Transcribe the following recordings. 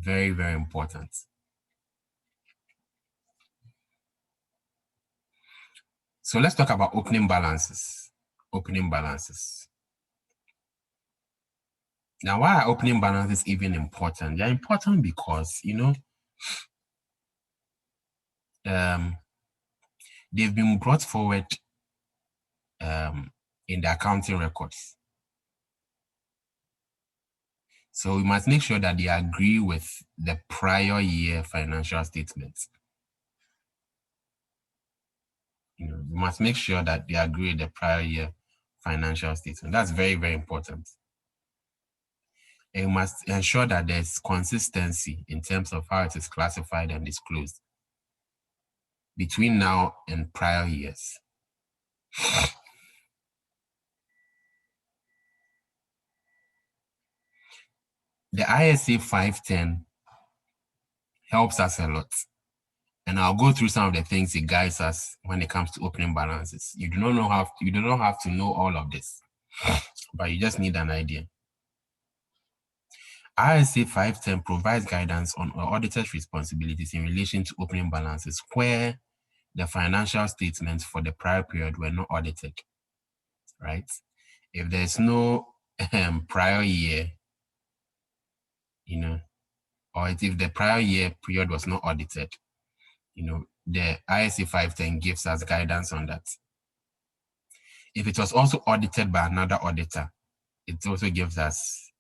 Very, very important. So let's talk about opening balances. Opening balances. Now, why are opening balances even important? They're important because, you know, they've been brought forward in the accounting records. So we must make sure that they agree with the prior year financial statements. You know, we must make sure that they agree with the prior year financial statement. That's very, very important. And we must ensure that there's consistency in terms of how it is classified and disclosed between now and prior years. The ISA 510 helps us a lot. And I'll go through some of the things it guides us when it comes to opening balances. You do not have to know all of this, but you just need an idea. ISA 510 provides guidance on auditor's responsibilities in relation to opening balances where the financial statements for the prior period were not audited, right? If there's no prior year, you know, or if the prior year period was not audited, you know, the ISA 510 gives us guidance on that. If it was also audited by another auditor, it also gives us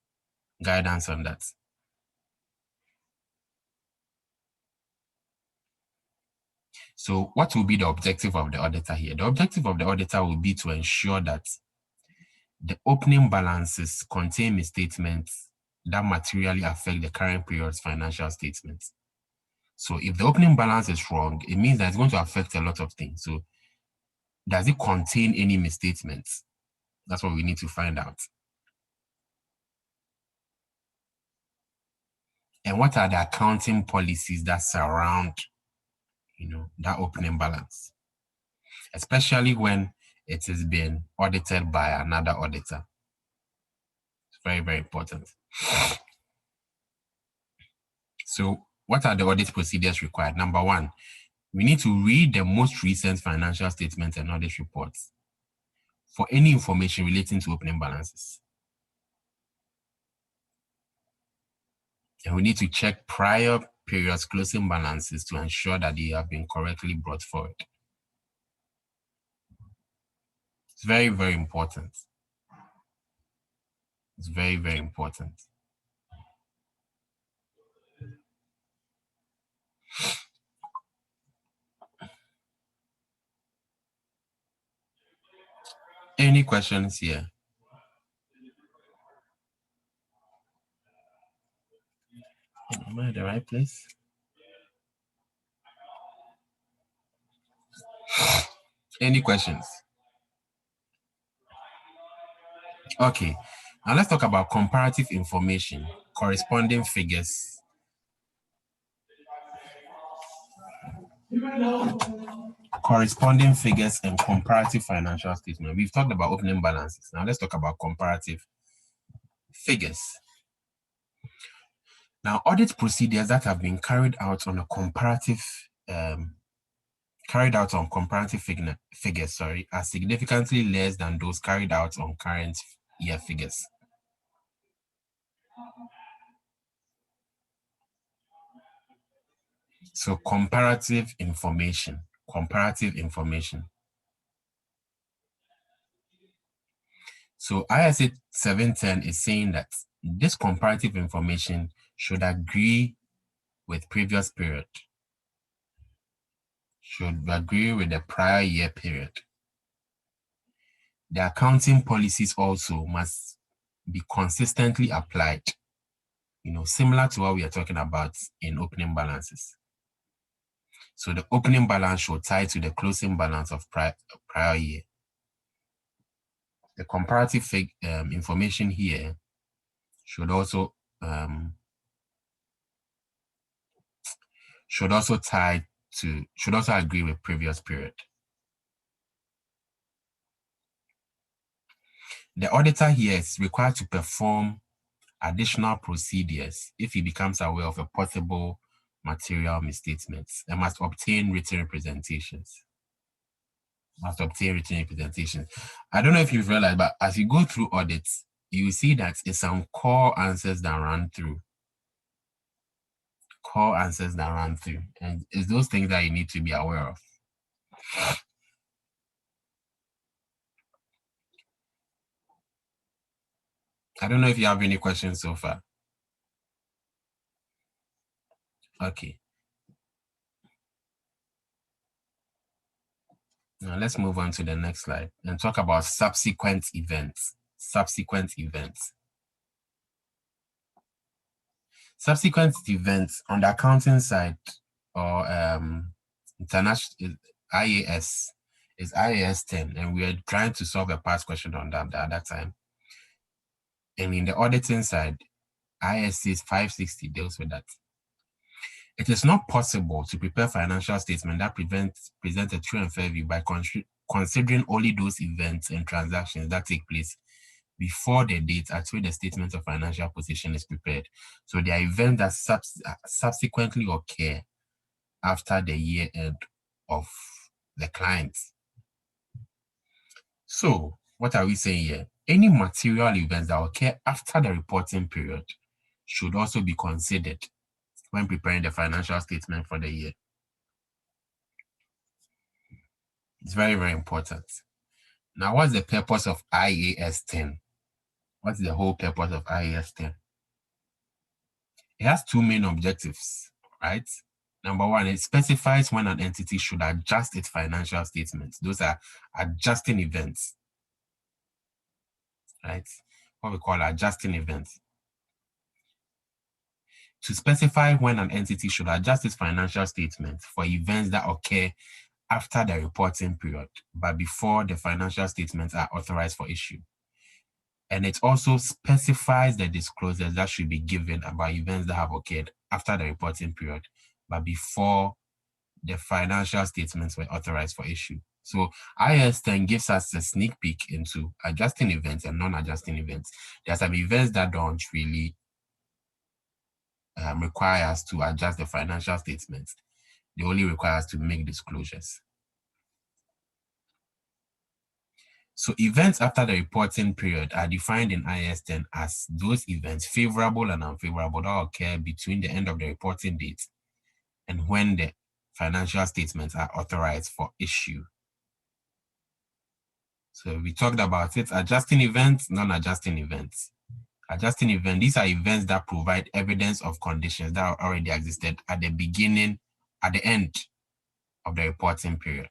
guidance on that. So what will be the objective of the auditor here? The objective of the auditor will be to ensure that the opening balances contain misstatements that materially affect the current period's financial statements. So if the opening balance is wrong, it means that it's going to affect a lot of things. So does it contain any misstatements? That's what we need to find out. And what are the accounting policies that surround, you know, that opening balance? Especially when it has been audited by another auditor. It's very, very important. So what are the audit procedures required? Number one, we need to read the most recent financial statements and audit reports for any information relating to opening balances. And we need to check prior periods closing balances to ensure that they have been correctly brought forward. It's very, very important. It's very, very important. Any questions here? Am I at the right place? Any questions? Okay, now let's talk about comparative information, corresponding figures. Corresponding figures and comparative financial statement. We've talked about opening balances. Now let's talk about comparative figures. Now, audit procedures that have been carried out on comparative figures, are significantly less than those carried out on current year figures. So comparative information. So ISA 710 is saying that this comparative information should agree with previous period, should agree with the prior year period. The accounting policies also must be consistently applied, you know, similar to what we are talking about in opening balances. So the opening balance should tie to the closing balance of prior year. The comparative information here should also agree with previous period. The auditor here is required to perform additional procedures if he becomes aware of a possible material misstatement, and must obtain written representations. I don't know if you've realized, but as you go through audits, you see that it's some core answers that run through. And it's those things that you need to be aware of. I don't know if you have any questions so far. Okay. Now let's move on to the next slide and talk about subsequent events. Subsequent events on the accounting side, or international IAS, is IAS 10, and we are trying to solve a past question on that at that time. And in the auditing side, IAS 560 deals with that. It is not possible to prepare financial statement that present a true and fair view by considering only those events and transactions that take place before the date at which the statement of financial position is prepared. So they are events that subsequently occur after the year end of the client. So what are we saying here? Any material events that occur after the reporting period should also be considered when preparing the financial statement for the year. It's very, very important. Now, what's the purpose of IAS 10? What's the whole purpose of IAS 10? It has two main objectives, right? Number one, it specifies when an entity should adjust its financial statements. Those are adjusting events, right? What we call adjusting events. To specify when an entity should adjust its financial statements for events that occur after the reporting period, but before the financial statements are authorized for issue. And it also specifies the disclosures that should be given about events that have occurred after the reporting period, but before the financial statements were authorized for issue. So IAS 10 gives us a sneak peek into adjusting events and non-adjusting events. There are some events that don't really require us to adjust the financial statements. They only require us to make disclosures. So events after the reporting period are defined in IAS 10 as those events, favorable and unfavorable, that occur between the end of the reporting date and when the financial statements are authorized for issue. So we talked about it, adjusting events, non-adjusting events. Adjusting events, these are events that provide evidence of conditions that already existed at the beginning, at the end of the reporting period.